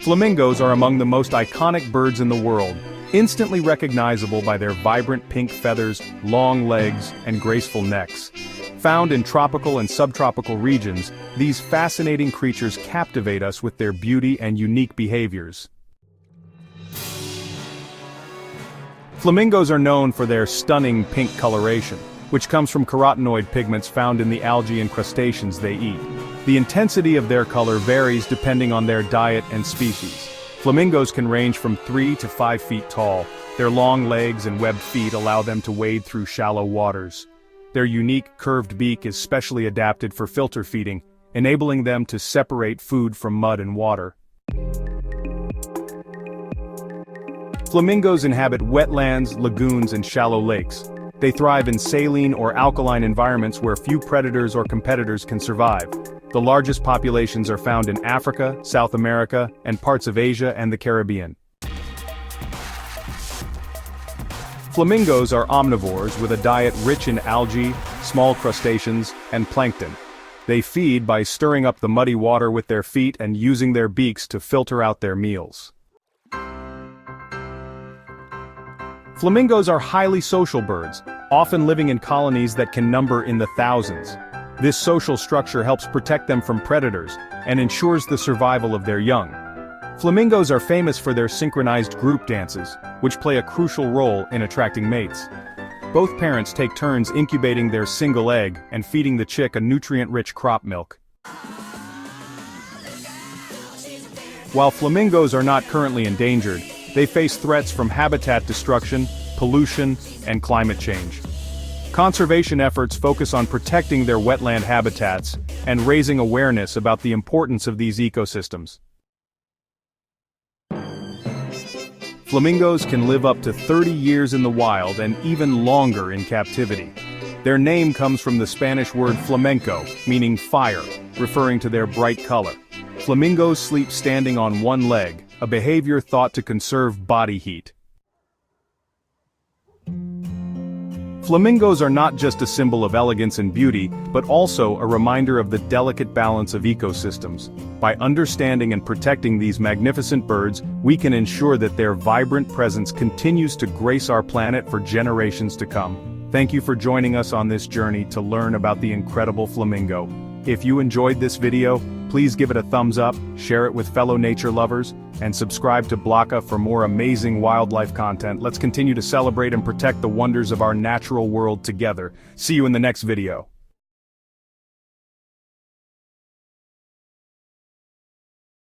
Flamingos are among the most iconic birds in the world, instantly recognizable by their vibrant pink feathers, long legs, and graceful necks. Found in tropical and subtropical regions, these fascinating creatures captivate us with their beauty and unique behaviors. Flamingos are known for their stunning pink coloration, which comes from carotenoid pigments found in the algae and crustaceans they eat. The intensity of their color varies depending on their diet and species. Flamingos can range from 3 to 5 feet tall. Their long legs and webbed feet allow them to wade through shallow waters. Their unique, curved beak is specially adapted for filter feeding, enabling them to separate food from mud and water. Flamingos inhabit wetlands, lagoons, and shallow lakes. They thrive in saline or alkaline environments where few predators or competitors can survive. The largest populations are found in Africa, South America, and parts of Asia and the Caribbean. Flamingos are omnivores with a diet rich in algae, small crustaceans, and plankton. They feed by stirring up the muddy water with their feet and using their beaks to filter out their meals. Flamingos are highly social birds, often living in colonies that can number in the thousands. This social structure helps protect them from predators and ensures the survival of their young. Flamingos are famous for their synchronized group dances, which play a crucial role in attracting mates. Both parents take turns incubating their single egg and feeding the chick a nutrient-rich crop milk. While flamingos are not currently endangered, they face threats from habitat destruction, pollution, and climate change. Conservation efforts focus on protecting their wetland habitats and raising awareness about the importance of these ecosystems. Flamingos can live up to 30 years in the wild and even longer in captivity. Their name comes from the Spanish word flamenco, meaning fire, referring to their bright color. Flamingos sleep standing on one leg, a behavior thought to conserve body heat. Flamingos are not just a symbol of elegance and beauty, but also a reminder of the delicate balance of ecosystems. By understanding and protecting these magnificent birds, we can ensure that their vibrant presence continues to grace our planet for generations to come. Thank you for joining us on this journey to learn about the incredible flamingo. If you enjoyed this video, please give it a thumbs up, share it with fellow nature lovers, and subscribe to Blaka for more amazing wildlife content. Let's continue to celebrate and protect the wonders of our natural world together. See you in the next video.